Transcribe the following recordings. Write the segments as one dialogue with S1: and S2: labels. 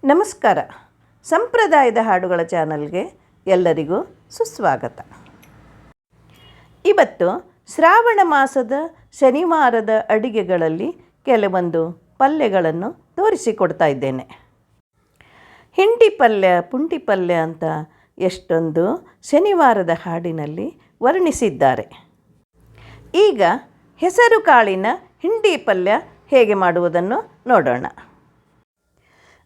S1: ನಮಸ್ಕಾರ. ಸಂಪ್ರದಾಯದ ಹಾಡುಗಳ ಚಾನಲ್ಗೆ ಎಲ್ಲರಿಗೂ ಸುಸ್ವಾಗತ. ಇವತ್ತು ಶ್ರಾವಣ ಮಾಸದ ಶನಿವಾರದ ಅಡಿಗೆಗಳಲ್ಲಿ ಕೆಲವೊಂದು ಪಲ್ಯಗಳನ್ನು ತೋರಿಸಿಕೊಡ್ತಾ ಇದ್ದೇನೆ. ಹಿಂಡಿ ಪಲ್ಯ, ಪುಂಡಿ ಪಲ್ಯ ಅಂತ ಎಷ್ಟೊಂದು ಶನಿವಾರದ ಹಾಡಿನಲ್ಲಿ ವರ್ಣಿಸಿದ್ದಾರೆ. ಈಗ ಹೆಸರು ಕಾಳಿನ ಹಿಂಡಿ ಪಲ್ಯ ಹೇಗೆ ಮಾಡುವುದನ್ನು ನೋಡೋಣ.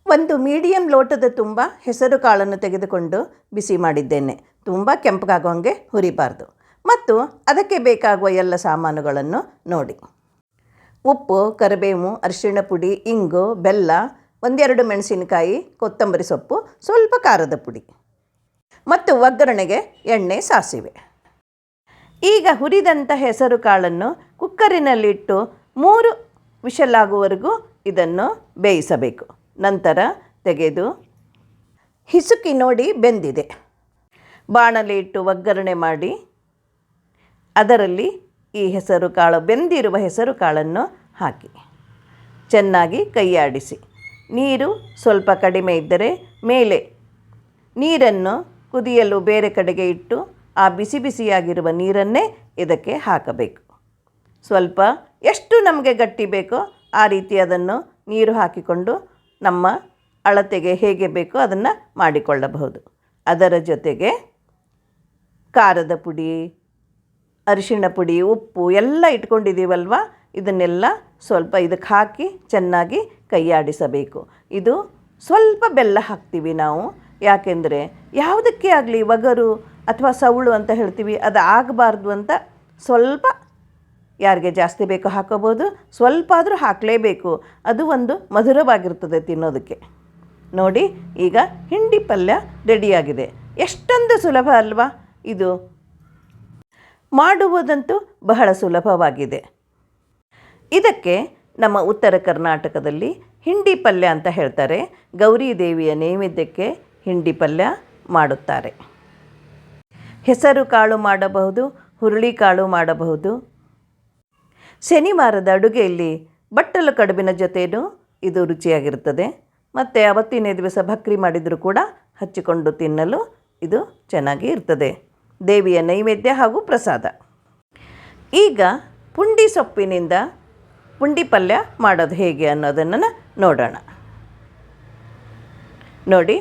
S1: ಒಂದು ಮೀಡಿಯಂ ಲೋಟದ ತುಂಬ ಹೆಸರು ಕಾಳನ್ನು ತೆಗೆದುಕೊಂಡು ಬಿಸಿ ಮಾಡಿದ್ದೇನೆ. ತುಂಬ ಕೆಂಪಗಾಗುವಂಗೆ ಹುರಿಬಾರ್ದು. ಮತ್ತು ಅದಕ್ಕೆ ಬೇಕಾಗುವ ಎಲ್ಲ ಸಾಮಾನುಗಳನ್ನು ನೋಡಿ. ಉಪ್ಪು, ಕರಿಬೇವು, ಅರಿಶಿಣ ಪುಡಿ, ಇಂಗು, ಬೆಲ್ಲ, ಒಂದೆರಡು ಮೆಣಸಿನಕಾಯಿ, ಕೊತ್ತಂಬರಿ ಸೊಪ್ಪು, ಸ್ವಲ್ಪ ಖಾರದ ಪುಡಿ ಮತ್ತು ಒಗ್ಗರಣೆಗೆ ಎಣ್ಣೆ, ಸಾಸಿವೆ. ಈಗ ಹುರಿದಂಥ ಹೆಸರು ಕಾಳನ್ನು ಕುಕ್ಕರಿನಲ್ಲಿಟ್ಟು 3 ವಿಷಲಾಗುವವರೆಗೂ ಇದನ್ನು ಬೇಯಿಸಬೇಕು. ನಂತರ ತೆಗೆದು ಹಿಸುಕಿ ನೋಡಿ ಬೆಂದಿದೆ. ಬಾಣಲೆ ಇಟ್ಟು ಒಗ್ಗರಣೆ ಮಾಡಿ ಅದರಲ್ಲಿ ಈ ಹೆಸರು ಕಾಳು, ಬೆಂದಿರುವ ಹೆಸರು ಕಾಳನ್ನು ಹಾಕಿ ಚೆನ್ನಾಗಿ ಕೈಯಾಡಿಸಿ. ನೀರು ಸ್ವಲ್ಪ ಕಡಿಮೆ ಇದ್ದರೆ ಮೇಲೆ ನೀರನ್ನು ಕುದಿಯಲು ಬೇರೆ ಕಡೆಗೆ ಇಟ್ಟು ಆ ಬಿಸಿ ಬಿಸಿಯಾಗಿರುವ ನೀರನ್ನೇ ಇದಕ್ಕೆ ಹಾಕಬೇಕು. ಸ್ವಲ್ಪ ಎಷ್ಟು ನಮಗೆ ಗಟ್ಟಿ ಬೇಕೋ ಆ ರೀತಿ ಅದನ್ನು ನೀರು ಹಾಕಿಕೊಂಡು ನಮ್ಮ ಅಳತೆಗೆ ಹೇಗೆ ಬೇಕೋ ಅದನ್ನು ಮಾಡಿಕೊಳ್ಳಬಹುದು. ಅದರ ಜೊತೆಗೆ ಖಾರದ ಪುಡಿ, ಅರಿಶಿಣ ಪುಡಿ, ಉಪ್ಪು ಎಲ್ಲ ಇಟ್ಕೊಂಡಿದ್ದೀವಲ್ವ, ಇದನ್ನೆಲ್ಲ ಸ್ವಲ್ಪ ಇದಕ್ಕೆ ಹಾಕಿ ಚೆನ್ನಾಗಿ ಕೈಯಾಡಿಸಬೇಕು. ಇದು ಸ್ವಲ್ಪ ಬೆಲ್ಲ ಹಾಕ್ತೀವಿ ನಾವು. ಯಾಕೆಂದರೆ ಯಾವುದಕ್ಕೆ ಆಗಲಿ ಒಗರು ಅಥವಾ ಸೌಳು ಅಂತ ಹೇಳ್ತೀವಿ, ಅದು ಆಗಬಾರ್ದು ಅಂತ ಸ್ವಲ್ಪ, ಯಾರಿಗೆ ಜಾಸ್ತಿ ಬೇಕೋ ಹಾಕೋಬೋದು, ಸ್ವಲ್ಪ ಆದರೂ ಹಾಕಲೇಬೇಕು. ಅದು ಒಂದು ಮಧುರವಾಗಿರ್ತದೆ ತಿನ್ನೋದಕ್ಕೆ. ನೋಡಿ, ಈಗ ಹಿಂಡಿ ಪಲ್ಯ ರೆಡಿಯಾಗಿದೆ. ಎಷ್ಟೊಂದು ಸುಲಭ ಅಲ್ವಾ ಇದು? ಮಾಡುವುದಂತೂ ಬಹಳ ಸುಲಭವಾಗಿದೆ. ಇದಕ್ಕೆ ನಮ್ಮ ಉತ್ತರ ಕರ್ನಾಟಕದಲ್ಲಿ ಹಿಂಡಿ ಪಲ್ಯ ಅಂತ ಹೇಳ್ತಾರೆ. ಗೌರಿ ದೇವಿಯ ನೈವೇದ್ಯಕ್ಕೆ ಹಿಂಡಿ ಪಲ್ಯ ಮಾಡುತ್ತಾರೆ. ಹೆಸರು ಕಾಳು ಮಾಡಬಹುದು, ಹುರುಳಿಕಾಳು ಮಾಡಬಹುದು. ಶನಿವಾರದ ಅಡುಗೆಯಲ್ಲಿ ಬಟ್ಟಲು ಕಡುಬಿನ ಜೊತೆಯೂ ಇದು ರುಚಿಯಾಗಿರುತ್ತದೆ. ಮತ್ತು ಅವತ್ತಿನ ದಿವಸ ಭಕ್ರಿ ಮಾಡಿದರೂ ಕೂಡ ಹಚ್ಚಿಕೊಂಡು ತಿನ್ನಲು ಇದು ಚೆನ್ನಾಗಿ ಇರ್ತದೆ. ದೇವಿಯ ನೈವೇದ್ಯ ಹಾಗೂ ಪ್ರಸಾದ. ಈಗ ಪುಂಡಿ ಸೊಪ್ಪಿನಿಂದ ಪುಂಡಿ ಪಲ್ಯ ಮಾಡೋದು ಹೇಗೆ ಅನ್ನೋದನ್ನು ನೋಡೋಣ. ನೋಡಿ,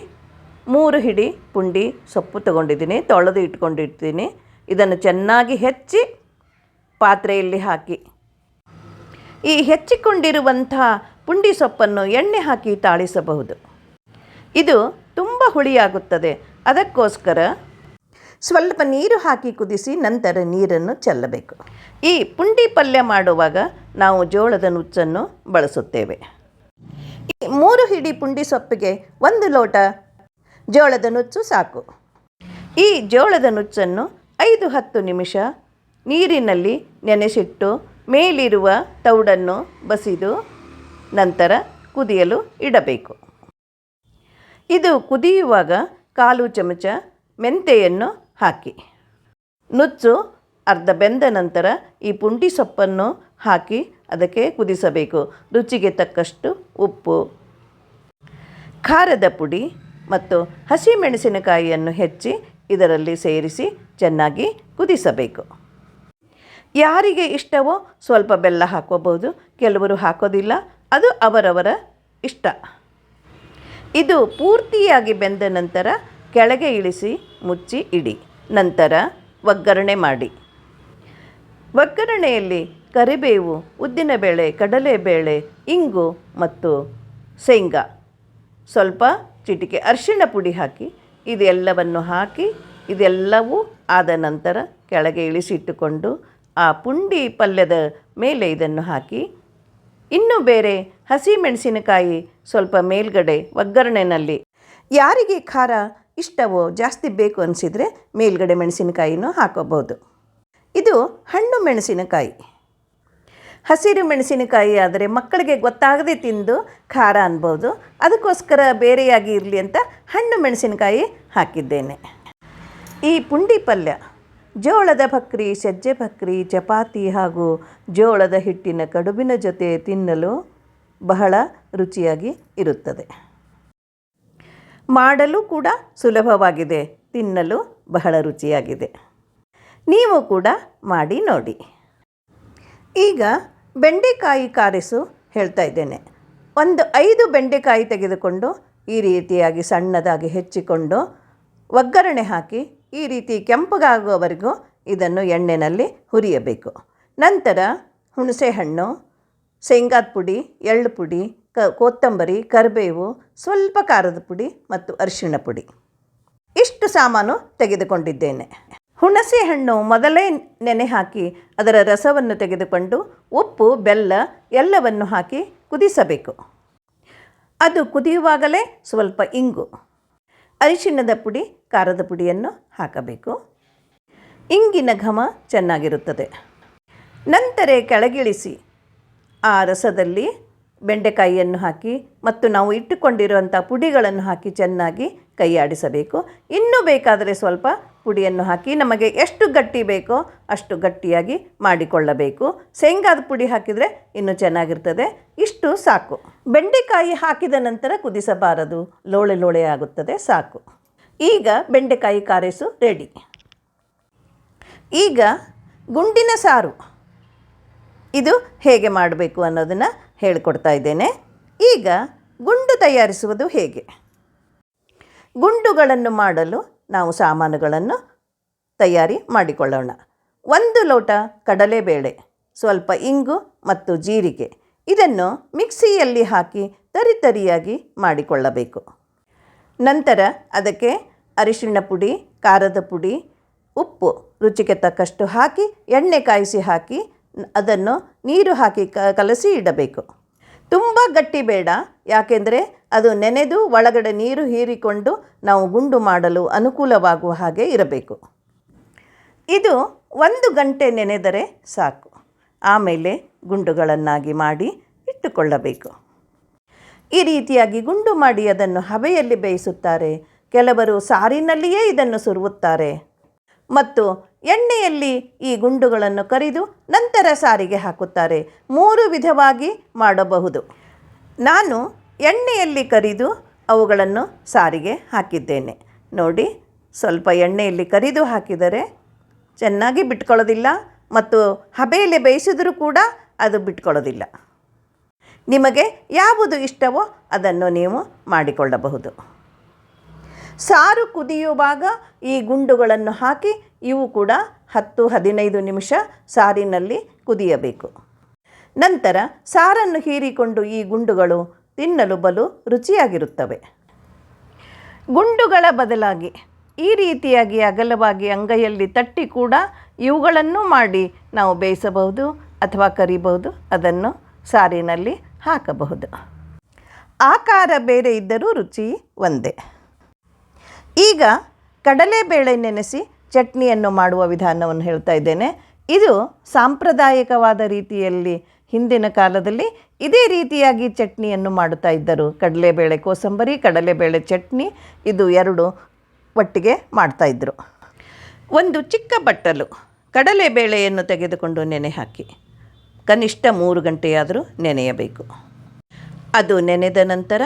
S1: 3 ಹಿಡಿ ಪುಂಡಿ ಸೊಪ್ಪು ತೊಗೊಂಡಿದ್ದೀನಿ, ತೊಳೆದು ಇಟ್ಕೊಂಡಿರ್ತೀನಿ. ಇದನ್ನು ಚೆನ್ನಾಗಿ ಹೆಚ್ಚಿ ಪಾತ್ರೆಯಲ್ಲಿ ಹಾಕಿ ಈ ಹೆಚ್ಚಿಕೊಂಡಿರುವಂತಹ ಪುಂಡಿ ಸೊಪ್ಪನ್ನು ಎಣ್ಣೆ ಹಾಕಿ ತಾಳಿಸಬಹುದು. ಇದು ತುಂಬ ಹುಳಿಯಾಗುತ್ತದೆ. ಅದಕ್ಕೋಸ್ಕರ ಸ್ವಲ್ಪ ನೀರು ಹಾಕಿ ಕುದಿಸಿ ನಂತರ ನೀರನ್ನು ಚೆಲ್ಲಬೇಕು. ಈ ಪುಂಡಿ ಪಲ್ಯ ಮಾಡುವಾಗ ನಾವು ಜೋಳದ ನುಚ್ಚನ್ನು ಬಳಸುತ್ತೇವೆ. ಈ 3 ಹಿಡಿ ಪುಂಡಿ ಸೊಪ್ಪಿಗೆ 1 ಲೋಟ ಜೋಳದ ನುಚ್ಚು ಸಾಕು. ಈ ಜೋಳದ ನುಚ್ಚನ್ನು 5-10 ನಿಮಿಷ ನೀರಿನಲ್ಲಿ ನೆನೆಸಿಟ್ಟು ಮೇಲಿರುವ ತೌಡನ್ನು ಬಸಿದು ನಂತರ ಕುದಿಯಲು ಇಡಬೇಕು. ಇದು ಕುದಿಯುವಾಗ 1/4 ಚಮಚ ಮೆಂತೆಯನ್ನು ಹಾಕಿ, ನುಚ್ಚು ಅರ್ಧ ಬೆಂದ ನಂತರ ಈ ಪುಂಡಿ ಸೊಪ್ಪನ್ನು ಹಾಕಿ ಅದಕ್ಕೆ ಕುದಿಸಬೇಕು. ರುಚಿಗೆ ತಕ್ಕಷ್ಟು ಉಪ್ಪು, ಖಾರದ ಪುಡಿ ಮತ್ತು ಹಸಿಮೆಣಸಿನಕಾಯಿಯನ್ನು ಹೆಚ್ಚಿ ಇದರಲ್ಲಿ ಸೇರಿಸಿ ಚೆನ್ನಾಗಿ ಕುದಿಸಬೇಕು. ಯಾರಿಗೆ ಇಷ್ಟವೋ ಸ್ವಲ್ಪ ಬೆಲ್ಲ ಹಾಕೋಬಹುದು, ಕೆಲವರು ಹಾಕೋದಿಲ್ಲ. ಅದು ಅವರವರ ಇಷ್ಟ. ಇದು ಪೂರ್ತಿಯಾಗಿ ಬೆಂದ ನಂತರ ಕೆಳಗೆ ಇಳಿಸಿ ಮುಚ್ಚಿ ಇಡಿ. ನಂತರ ಒಗ್ಗರಣೆ ಮಾಡಿ. ಒಗ್ಗರಣೆಯಲ್ಲಿ ಕರಿಬೇವು, ಉದ್ದಿನಬೇಳೆ, ಕಡಲೆಬೇಳೆ, ಇಂಗು ಮತ್ತು ಶೇಂಗಾ, ಸ್ವಲ್ಪ ಚಿಟಿಕೆ ಅರಿಶಿಣ ಪುಡಿ ಹಾಕಿ ಇದೆಲ್ಲವನ್ನು ಹಾಕಿ ಇದೆಲ್ಲವೂ ಆದ ನಂತರ ಕೆಳಗೆ ಇಳಿಸಿಟ್ಟುಕೊಂಡು ಆ ಪುಂಡಿ ಪಲ್ಯದ ಮೇಲೆ ಇದನ್ನು ಹಾಕಿ ಇನ್ನೂ ಬೇರೆ ಹಸಿಮೆಣಸಿನಕಾಯಿ ಸ್ವಲ್ಪ ಮೇಲ್ಗಡೆ ಒಗ್ಗರಣೆಯಲ್ಲಿ, ಯಾರಿಗೆ ಖಾರ ಇಷ್ಟವೋ ಜಾಸ್ತಿ ಬೇಕು ಅನಿಸಿದರೆ ಮೇಲ್ಗಡೆ ಮೆಣಸಿನಕಾಯಿನೂ ಹಾಕೋಬೋದು. ಇದು ಹಣ್ಣು ಮೆಣಸಿನಕಾಯಿ. ಹಸಿರು ಮೆಣಸಿನಕಾಯಿ ಆದರೆ ಮಕ್ಕಳಿಗೆ ಗೊತ್ತಾಗದೆ ತಿಂದು ಖಾರ ಅನ್ಬೋದು. ಅದಕ್ಕೋಸ್ಕರ ಬೇರೆಯಾಗಿ ಇರಲಿ ಅಂತ ಹಣ್ಣು ಮೆಣಸಿನಕಾಯಿ ಹಾಕಿದ್ದೇನೆ. ಈ ಪುಂಡಿ ಪಲ್ಯ ಜೋಳದ ಭಕ್ರಿ, ಸಜ್ಜೆ ಭಕ್ರಿ, ಚಪಾತಿ ಹಾಗೂ ಜೋಳದ ಹಿಟ್ಟಿನ ಕಡುಬಿನ ಜೊತೆ ತಿನ್ನಲು ಬಹಳ ರುಚಿಯಾಗಿ ಇರುತ್ತದೆ. ಮಾಡಲು ಕೂಡ ಸುಲಭವಾಗಿದೆ, ತಿನ್ನಲು ಬಹಳ ರುಚಿಯಾಗಿದೆ. ನೀವು ಕೂಡ ಮಾಡಿ ನೋಡಿ. ಈಗ ಬೆಂಡೆಕಾಯಿ ಕಾರಿಸು ಹೇಳ್ತಾ ಇದ್ದೇನೆ. ಒಂದು 5 ಬೆಂಡೆಕಾಯಿ ತೆಗೆದುಕೊಂಡು ಈ ರೀತಿಯಾಗಿ ಸಣ್ಣದಾಗಿ ಹೆಚ್ಚಿಕೊಂಡು ಒಗ್ಗರಣೆ ಹಾಕಿ ಈ ರೀತಿ ಕೆಂಪಗಾಗುವವರೆಗೂ ಇದನ್ನು ಎಣ್ಣೆಯಲ್ಲಿ ಹುರಿಯಬೇಕು. ನಂತರ ಹುಣಸೆಹಣ್ಣು, ಶೇಂಗಾದ ಪುಡಿ, ಎಳ್ಳು ಪುಡಿ, ಕೊತ್ತಂಬರಿ, ಕರಿಬೇವು, ಸ್ವಲ್ಪ ಖಾರದ ಪುಡಿ ಮತ್ತು ಅರಿಶಿಣ ಪುಡಿ, ಇಷ್ಟು ಸಾಮಾನು ತೆಗೆದುಕೊಂಡಿದ್ದೇನೆ. ಹುಣಸೆ ಹಣ್ಣು ಮೊದಲೇ ನೆನೆ ಹಾಕಿ ಅದರ ರಸವನ್ನು ತೆಗೆದುಕೊಂಡು ಉಪ್ಪು, ಬೆಲ್ಲ ಎಲ್ಲವನ್ನು ಹಾಕಿ ಕುದಿಸಬೇಕು. ಅದು ಕುದಿಯುವಾಗಲೇ ಸ್ವಲ್ಪ ಇಂಗು, ಅರಿಶಿಣದ ಪುಡಿ, ಖಾರದ ಪುಡಿಯನ್ನು ಹಾಕಬೇಕು. ಇಂಗಿನ ಘಮ ಚೆನ್ನಾಗಿರುತ್ತದೆ. ನಂತರ ಕೆಳಗಿಳಿಸಿ ಆ ರಸದಲ್ಲಿ ಬೆಂಡೆಕಾಯಿಯನ್ನು ಹಾಕಿ ಮತ್ತು ನಾವು ಇಟ್ಟುಕೊಂಡಿರುವಂಥ ಪುಡಿಗಳನ್ನು ಹಾಕಿ ಚೆನ್ನಾಗಿ ಕೈಯಾಡಿಸಬೇಕು. ಇನ್ನೂ ಬೇಕಾದರೆ ಸ್ವಲ್ಪ ಪುಡಿಯನ್ನು ಹಾಕಿ ನಮಗೆ ಎಷ್ಟು ಗಟ್ಟಿ ಬೇಕೋ ಅಷ್ಟು ಗಟ್ಟಿಯಾಗಿ ಮಾಡಿಕೊಳ್ಳಬೇಕು. ಶೇಂಗಾದ ಪುಡಿ ಹಾಕಿದರೆ ಇನ್ನೂ ಚೆನ್ನಾಗಿರ್ತದೆ. ಇಷ್ಟು ಸಾಕು. ಬೆಂಡೆಕಾಯಿ ಹಾಕಿದ ನಂತರ ಕುದಿಸಬಾರದು, ಲೋಳೆ ಲೋಳೆ ಆಗುತ್ತದೆ, ಸಾಕು. ಈಗ ಬೆಂಡೆಕಾಯಿ ಕಾರಿಸು ರೆಡಿ. ಈಗ ಗುಂಡಿನ ಸಾರು ಇದು ಹೇಗೆ ಮಾಡಬೇಕು ಅನ್ನೋದನ್ನು ಹೇಳಿಕೊಡ್ತಾ ಇದ್ದೇನೆ. ಈಗ ಗುಂಡು ತಯಾರಿಸುವುದು ಹೇಗೆ? ಗುಂಡುಗಳನ್ನು ಮಾಡಲು ನಾವು ಸಾಮಾನುಗಳನ್ನು ತಯಾರಿ ಮಾಡಿಕೊಳ್ಳೋಣ. 1 ಲೋಟ ಕಡಲೆಬೇಳೆ, ಸ್ವಲ್ಪ ಇಂಗು ಮತ್ತು ಜೀರಿಗೆ, ಇದನ್ನು ಮಿಕ್ಸಿಯಲ್ಲಿ ಹಾಕಿ ತರಿತರಿಯಾಗಿ ಮಾಡಿಕೊಳ್ಳಬೇಕು. ನಂತರ ಅದಕ್ಕೆ ಅರಿಶಿಣ ಪುಡಿ, ಖಾರದ ಪುಡಿ, ಉಪ್ಪು ರುಚಿಗೆ ತಕ್ಕಷ್ಟು ಹಾಕಿ ಎಣ್ಣೆ ಕಾಯಿಸಿ ಹಾಕಿ ಅದನ್ನು ನೀರು ಹಾಕಿ ಕಲಸಿ ಇಡಬೇಕು. ತುಂಬ ಗಟ್ಟಿ ಬೇಡ, ಯಾಕೆಂದರೆ ಅದು ನೆನೆದು ಒಳಗಡೆ ನೀರು ಹೀರಿಕೊಂಡು ನಾವು ಗುಂಡು ಮಾಡಲು ಅನುಕೂಲವಾಗುವ ಹಾಗೆ ಇರಬೇಕು. ಇದು 1 ಗಂಟೆ ನೆನೆದರೆ ಸಾಕು. ಆಮೇಲೆ ಗುಂಡುಗಳನ್ನಾಗಿ ಮಾಡಿ ಇಟ್ಟುಕೊಳ್ಳಬೇಕು. ಈ ರೀತಿಯಾಗಿ ಗುಂಡು ಮಾಡಿ ಅದನ್ನು ಹಬೆಯಲ್ಲಿ ಬೇಯಿಸುತ್ತಾರೆ. ಕೆಲವರು ಸಾರಿನಲ್ಲಿಯೇ ಇದನ್ನು ಸುರುವುತ್ತಾರೆ ಮತ್ತು ಎಣ್ಣೆಯಲ್ಲಿ ಈ ಗುಂಡುಗಳನ್ನು ಕರಿದು ನಂತರ ಸಾರಿಗೆ ಹಾಕುತ್ತಾರೆ. 3 ವಿಧವಾಗಿ ಮಾಡಬಹುದು. ನಾನು ಎಣ್ಣೆಯಲ್ಲಿ ಕರಿದು ಅವುಗಳನ್ನು ಸಾರಿಗೆ ಹಾಕಿದ್ದೇನೆ. ನೋಡಿ, ಸ್ವಲ್ಪ ಎಣ್ಣೆಯಲ್ಲಿ ಕರಿದು ಹಾಕಿದರೆ ಚೆನ್ನಾಗಿ ಬಿಟ್ಕೊಳ್ಳೋದಿಲ್ಲ ಮತ್ತು ಹಬೆಯಲ್ಲಿ ಬೇಯಿಸಿದರೂ ಕೂಡ ಅದು ಬಿಟ್ಕೊಳ್ಳೋದಿಲ್ಲ. ನಿಮಗೆ ಯಾವುದು ಇಷ್ಟವೋ ಅದನ್ನು ನೀವು ಮಾಡಿಕೊಳ್ಳಬಹುದು. ಸಾರು ಕುದಿಯುವಾಗ ಈ ಗುಂಡುಗಳನ್ನು ಹಾಕಿ ಇವು ಕೂಡ 10-15 ನಿಮಿಷ ಸಾರಿನಲ್ಲಿ ಕುದಿಯಬೇಕು. ನಂತರ ಸಾರನ್ನು ಹೀರಿಕೊಂಡು ಈ ಗುಂಡುಗಳು ತಿನ್ನಲು ಬಲು ರುಚಿಯಾಗಿರುತ್ತವೆ. ಗುಂಡುಗಳ ಬದಲಾಗಿ ಈ ರೀತಿಯಾಗಿ ಅಗಲವಾಗಿ ಅಂಗೈಯಲ್ಲಿ ತಟ್ಟಿ ಕೂಡ ಇವುಗಳನ್ನು ಮಾಡಿ ನಾವು ಬೇಯಿಸಬಹುದು ಅಥವಾ ಕರಿಬಹುದು. ಅದನ್ನು ಸಾರಿನಲ್ಲಿ ಹಾಕಬಹುದು. ಆಕಾರ ಬೇರೆ ಇದ್ದರೂ ರುಚಿ ಒಂದೇ. ಈಗ ಕಡಲೆಬೇಳೆ ನೆನೆಸಿ ಚಟ್ನಿಯನ್ನು ಮಾಡುವ ವಿಧಾನವನ್ನು ಹೇಳ್ತಾ ಇದ್ದೇನೆ. ಇದು ಸಾಂಪ್ರದಾಯಿಕವಾದ ರೀತಿಯಲ್ಲಿ ಹಿಂದಿನ ಕಾಲದಲ್ಲಿ ಇದೇ ರೀತಿಯಾಗಿ ಚಟ್ನಿಯನ್ನು ಮಾಡುತ್ತಾ ಇದ್ದರು. ಕಡಲೆಬೇಳೆ ಕೋಸಂಬರಿ, ಕಡಲೆಬೇಳೆ ಚಟ್ನಿ, ಇದು 2 ಒಟ್ಟಿಗೆ ಮಾಡ್ತಾಯಿದ್ರು. ಒಂದು ಚಿಕ್ಕ ಬಟ್ಟಲು ಕಡಲೆಬೇಳೆಯನ್ನು ತೆಗೆದುಕೊಂಡು ನೆನೆ ಹಾಕಿ ಕನಿಷ್ಠ 3 ಗಂಟೆಯಾದರೂ ನೆನೆಯಬೇಕು. ಅದು ನೆನೆದ ನಂತರ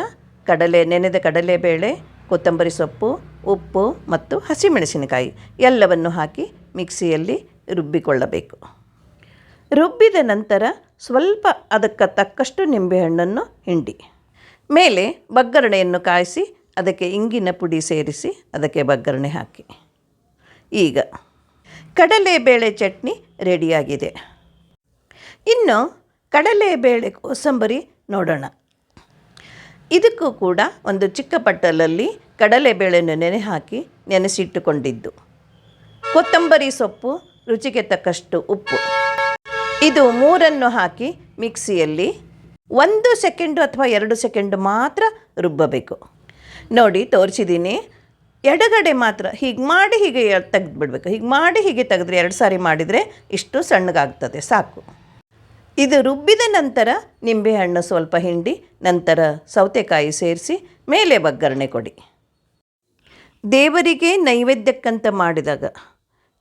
S1: ನೆನೆದ ಕಡಲೆಬೇಳೆ, ಕೊತ್ತಂಬರಿ ಸೊಪ್ಪು, ಉಪ್ಪು ಮತ್ತು ಹಸಿಮೆಣಸಿನಕಾಯಿ ಎಲ್ಲವನ್ನು ಹಾಕಿ ಮಿಕ್ಸಿಯಲ್ಲಿ ರುಬ್ಬಿಕೊಳ್ಳಬೇಕು. ರುಬ್ಬಿದ ನಂತರ ಸ್ವಲ್ಪ ಅದಕ್ಕೆ ತಕ್ಕಷ್ಟು ನಿಂಬೆಹಣ್ಣನ್ನು ಹಿಂಡಿ ಮೇಲೆ ಒಗ್ಗರಣೆಯನ್ನು ಕಾಯಿಸಿ ಅದಕ್ಕೆ ಇಂಗಿನ ಪುಡಿ ಸೇರಿಸಿ ಅದಕ್ಕೆ ಒಗ್ಗರಣೆ ಹಾಕಿ. ಈಗ ಕಡಲೆಬೇಳೆ ಚಟ್ನಿ ರೆಡಿಯಾಗಿದೆ. ಇನ್ನು ಕಡಲೆಬೇಳೆ ಕೋಸಂಬರಿ ನೋಡೋಣ. ಇದಕ್ಕೂ ಕೂಡ ಒಂದು ಚಿಕ್ಕ ಬಟ್ಟಲಲ್ಲಿ ಕಡಲೆಬೇಳೆಯನ್ನು ನೆನೆ ಹಾಕಿ ನೆನೆಸಿಟ್ಟುಕೊಂಡಿದ್ದು, ಕೊತ್ತಂಬರಿ ಸೊಪ್ಪು, ರುಚಿಗೆ ತಕ್ಕಷ್ಟು ಉಪ್ಪು, ಇದು 3 ಹಾಕಿ ಮಿಕ್ಸಿಯಲ್ಲಿ 1 ಸೆಕೆಂಡು ಅಥವಾ 2 ಸೆಕೆಂಡು ಮಾತ್ರ ರುಬ್ಬಬೇಕು. ನೋಡಿ, ತೋರಿಸಿದ್ದೀನಿ. ಎಡಗಡೆ ಮಾತ್ರ ಹೀಗೆ ಮಾಡಿ ಹೀಗೆ ತೆಗೆದುಬಿಡ್ಬೇಕು. ಹೀಗೆ ಮಾಡಿ ಹೀಗೆ ತೆಗೆದ್ರೆ 2 ಸಾರಿ ಮಾಡಿದರೆ ಇಷ್ಟು ಸಣ್ಣಗಾಗ್ತದೆ, ಸಾಕು. ಇದು ರುಬ್ಬಿದ ನಂತರ ನಿಂಬೆಹಣ್ಣು ಸ್ವಲ್ಪ ಹಿಂಡಿ ನಂತರ ಸೌತೆಕಾಯಿ ಸೇರಿಸಿ ಮೇಲೆ ಒಗ್ಗರಣೆ ಕೊಡಿ. ದೇವರಿಗೆ ನೈವೇದ್ಯಕ್ಕಂತ ಮಾಡಿದಾಗ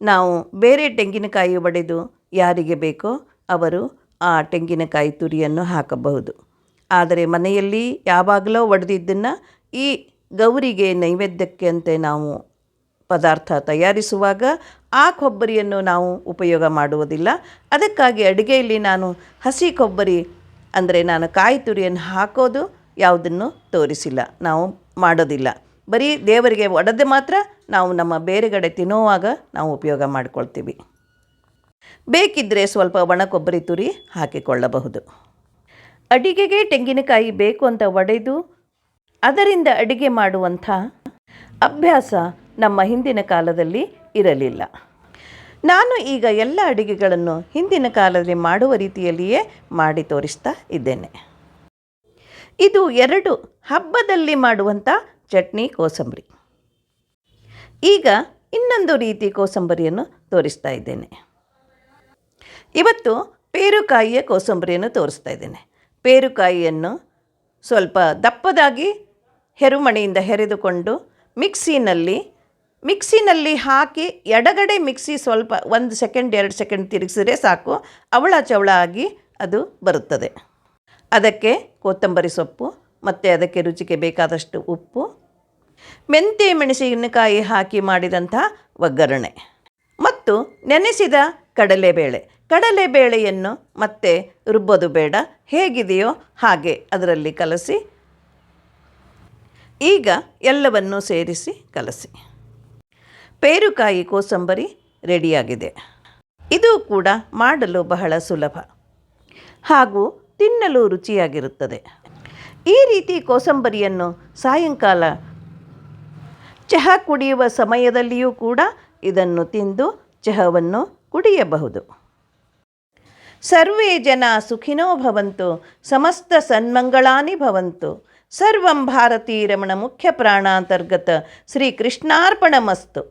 S1: ನಾವು ಬೇರೆ ತೆಂಗಿನಕಾಯಿ ಒಡೆದು ಯಾರಿಗೆ ಬೇಕೋ ಅವರು ಆ ತೆಂಗಿನಕಾಯಿ ತುರಿಯನ್ನು ಹಾಕಬಹುದು. ಆದರೆ ಮನೆಯಲ್ಲಿ ಯಾವಾಗಲೋ ಒಡೆದಿದ್ದನ್ನು ಈ ಗೌರಿಗೆ ನೈವೇದ್ಯಕ್ಕೆ ಅಂತೆ ನಾವು ಪದಾರ್ಥ ತಯಾರಿಸುವಾಗ ಆ ಕೊಬ್ಬರಿಯನ್ನು ನಾವು ಉಪಯೋಗ ಮಾಡುವುದಿಲ್ಲ. ಅದಕ್ಕಾಗಿ ಅಡುಗೆಯಲ್ಲಿ ನಾನು ಹಸಿ ಕೊಬ್ಬರಿ ಅಂದರೆ ನಾನು ಕಾಯಿ ತುರಿಯನ್ನು ಹಾಕೋದು ಯಾವುದನ್ನು ತೋರಿಸಿಲ್ಲ, ನಾವು ಮಾಡೋದಿಲ್ಲ. ಬರೀ ದೇವರಿಗೆ ಒಡೆದು ಮಾತ್ರ ನಾವು ನಮ್ಮ ಬೇರೆಗಡೆ ತಿನ್ನುವಾಗ ನಾವು ಉಪಯೋಗ ಮಾಡಿಕೊಳ್ತೀವಿ. ಬೇಕಿದ್ದರೆ ಸ್ವಲ್ಪ ಒಣ ಕೊಬ್ಬರಿ ತುರಿ ಹಾಕಿಕೊಳ್ಳಬಹುದು. ಅಡಿಗೆಗೆ ತೆಂಗಿನಕಾಯಿ ಬೇಕು ಅಂತ ಒಡೆದು ಅದರಿಂದ ಅಡಿಗೆ ಮಾಡುವಂಥ ಅಭ್ಯಾಸ ನಮ್ಮ ಹಿಂದಿನ ಕಾಲದಲ್ಲಿ ಇರಲಿಲ್ಲ. ನಾನು ಈಗ ಎಲ್ಲ ಅಡಿಗೆಗಳನ್ನು ಹಿಂದಿನ ಕಾಲದಲ್ಲಿ ಮಾಡುವ ರೀತಿಯಲ್ಲಿಯೇ ಮಾಡಿ ತೋರಿಸ್ತಾ ಇದ್ದೇನೆ. ಇದು 2 ಹಬ್ಬದಲ್ಲಿ ಮಾಡುವಂಥ ಚಟ್ನಿ ಕೋಸಂಬರಿ. ಈಗ ಇನ್ನೊಂದು ರೀತಿ ಕೋಸಂಬರಿಯನ್ನು ತೋರಿಸ್ತಾ ಇದ್ದೇನೆ. ಇವತ್ತು ಪೇರುಕಾಯಿಯ ಕೋಸಂಬರಿಯನ್ನು ತೋರಿಸ್ತಾ ಇದ್ದೇನೆ. ಪೇರುಕಾಯಿಯನ್ನು ಸ್ವಲ್ಪ ದಪ್ಪದಾಗಿ ಹೆರುಮಣಿಯಿಂದ ಹೆರೆದುಕೊಂಡು ಮಿಕ್ಸಿನಲ್ಲಿ ಹಾಕಿ ಎಡಗಡೆ ಮಿಕ್ಸಿ ಸ್ವಲ್ಪ 1 ಸೆಕೆಂಡ್ 2 ಸೆಕೆಂಡ್ ತಿರುಗಿಸಿದ್ರೆ ಸಾಕು, ಅವಳ ಚವಳ ಆಗಿ ಅದು ಬರುತ್ತದೆ. ಅದಕ್ಕೆ ಕೊತ್ತಂಬರಿ ಸೊಪ್ಪು ಮತ್ತು ಅದಕ್ಕೆ ರುಚಿಗೆ ಬೇಕಾದಷ್ಟು ಉಪ್ಪು, ಮೆಂತ್ಯ ಮೆಣಸಿನಕಾಯಿ ಹಾಕಿ ಮಾಡಿದಂಥ ಒಗ್ಗರಣೆ ಮತ್ತು ನೆನೆಸಿದ ಕಡಲೆಬೇಳೆಯನ್ನು ಮತ್ತೆ ರುಬ್ಬೋದು ಬೇಡ, ಹೇಗಿದೆಯೋ ಹಾಗೆ ಅದರಲ್ಲಿ ಕಲಸಿ ಈಗ ಎಲ್ಲವನ್ನೂ ಸೇರಿಸಿ ಕಲಸಿ. ಪೇರುಕಾಯಿ ಕೋಸಂಬರಿ ರೆಡಿಯಾಗಿದೆ. ಇದು ಕೂಡ ಮಾಡಲು ಬಹಳ ಸುಲಭ ಹಾಗೂ ತಿನ್ನಲು ರುಚಿಯಾಗಿರುತ್ತದೆ. ಈ ರೀತಿ ಕೋಸಂಬರಿಯನ್ನು ಸಾಯಂಕಾಲ ಚಹಾ ಕುಡಿಯುವ ಸಮಯದಲ್ಲಿಯೂ ಕೂಡ ಇದನ್ನು ತಿಂದು ಚಹಾವನ್ನು ಕುಡಿಯಬಹುದು. ಸರ್ವೇ ಜನ ಸುಖಿನೋ ಭವಂತು, ಸಮಸ್ತ ಸನ್ಮಂಗಳಾನಿ ಭವಂತು. ಸರ್ವಂ ಭಾರತೀ ರಮಣ ಮುಖ್ಯ ಪ್ರಾಣಾಂತರ್ಗತ ಶ್ರೀ ಕೃಷ್ಣಾರ್ಪಣಮಸ್ತು.